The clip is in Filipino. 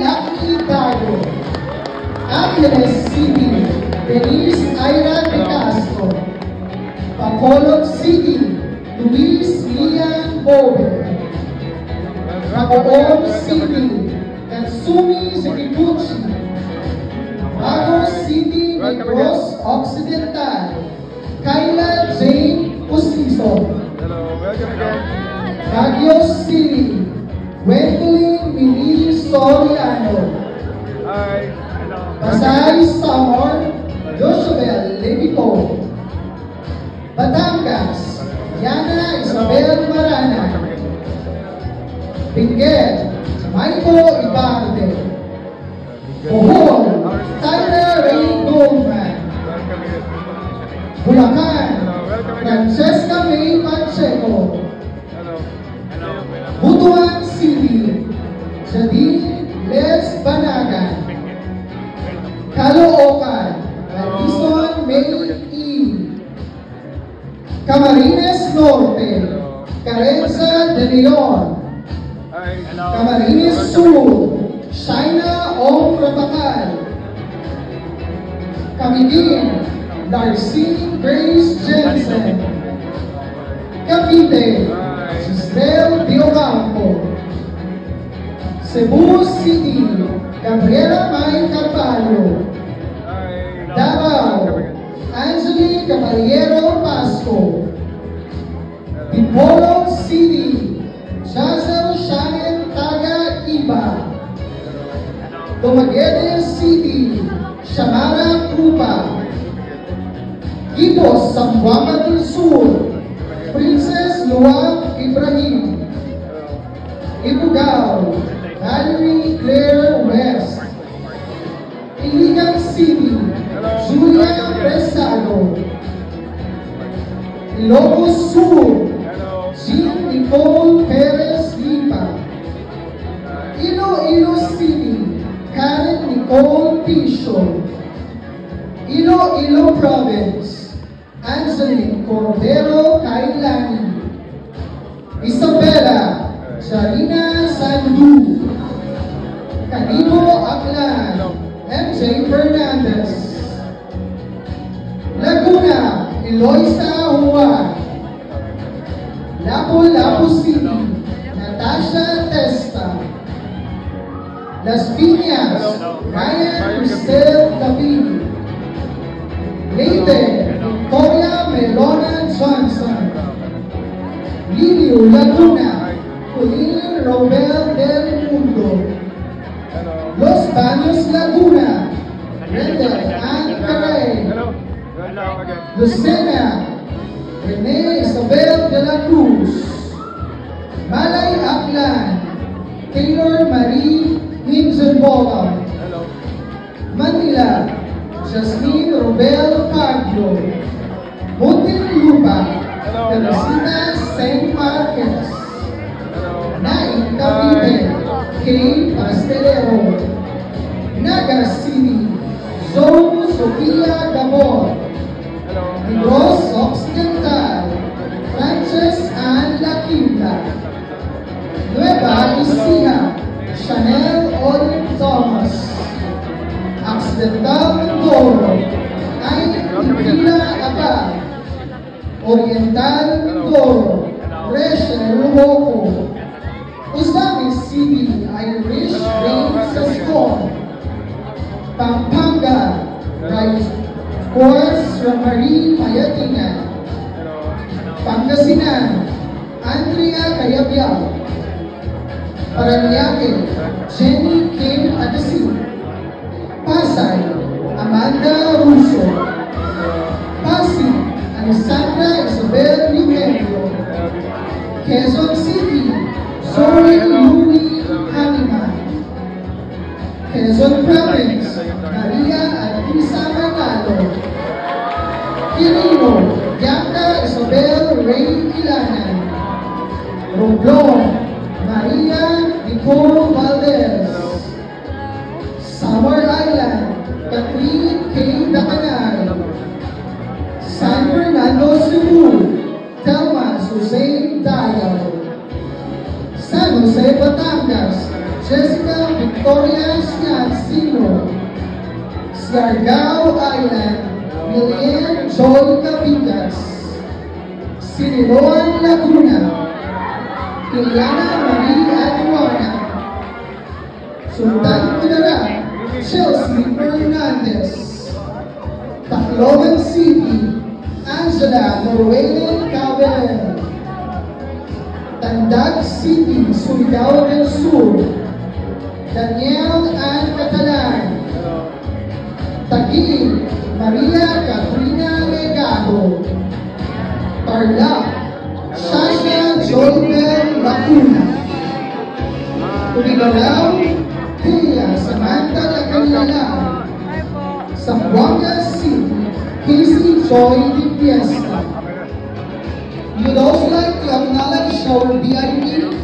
Lucky Dago. Angeles City, Denise Ira de Castro. Bacolod City, Luis Lian Bobe. Bacoor City, Katsumi Sekiguchi. Bago City, Negros Occidental, Kayla Jane Pusiso. Baguio City, Wendling Mini Soriano. Pasay Samar, Joshua Levico. Batangas, Yana Isabel Marana. Benguet, Michael Ibarde. Bohol, Tyler Ray Goldman. Bulacan, Francesca May Pacheco. Butuan City, Jadine Les Banagan. Caloocan, Alison May E. Camarines Norte, Carenza de Leon. Camarines Sur, Shaina Ong Rabacal. Camiguin, Darcy Grace Jensen. Cavite, Giselle Diocampo. Cebu City, Gabriela May Carvalho. Davao, Angeli Caballero Pasco. Dipolo City, Jazel Shannon Taga Iba. Dumaguete City, Shamara Krupa. Itos, Zamboanga del Sur, Princess Luwag Ibrahim. Ibugao, Valerie Claire West. Iligan City, Julia Presado. Ilocos Sur, Jean Nicole Perez Lipa. Iloilo City, Karen Nicole Pisho. Iloilo Province, Angeline Cordero Kailani. Isabela Sarina Sandu. Canibo Aklan, MJ Fernandez. Laguna, Eloisa Juan. Lapu-Lapu City, Natasha Testa. Las Piñas, Ryan Cristel David. Leyte, Victoria Melona Johnson. Lilio Laguna, Colin Robel del Mundo. Los Baños Laguna, Brenda Ann Caray. Lucena, Rene Isabel de la Cruz. Malay Aklan, Taylor Marie Hinzenbola. Manila, Jasmine Robel Cardio. Muntinlupa, Teresita Saint Marquez. Nain Cavite, Kay Pastelero. Naga City, Zone Sofia Gabor. Negros Occidental, Frances Ann La Quinta. Nueva Ecija, Chanel Olive Thomas. Occidental Mindoro, Ayn Impila Abad. Oriental Mindoro, Rachel Ruoco. Usami City, Irish Rain Sascon. Pampanga, Right Course Ramari Mayatingan. Pangasinan, Andrea Cayabyab. Paranaque, Jenny Kim Adesi. Pasay, Amanda Russo. Pasig, Alessandra Isabel Eugenio. Quezon City, Zoe Louie Haniman. Quezon Province, Maria Alisa Manalo. Quirino, Yanda Isabel Ray Ilanan. Romblon, Maria Nicole Valdez. Summer Island, Catherine K. Dacanal. San Fernando, Cebu, Thelma Suzanne Dial. San Jose, Batangas, Jessica Victoria Sino, Siargao Island, Milian Joy Capitas, Siniloan Laguna, Iliana Marie Adriana, Sultan Kudarat, Chelsea Fernandez, Tacloban City, Angela Norwayne Cabell, Tandag City, Surigao del Sur, Daniel Ann Catalan, Taguig, Maria Catrina Legado, Tarlac, Shasha Joybel Lacuna, Tugigaraw, Hea Samantha Lacalala, Zamboanga City, Casey Joy Di Fiesta. You'd also like to acknowledge our VIP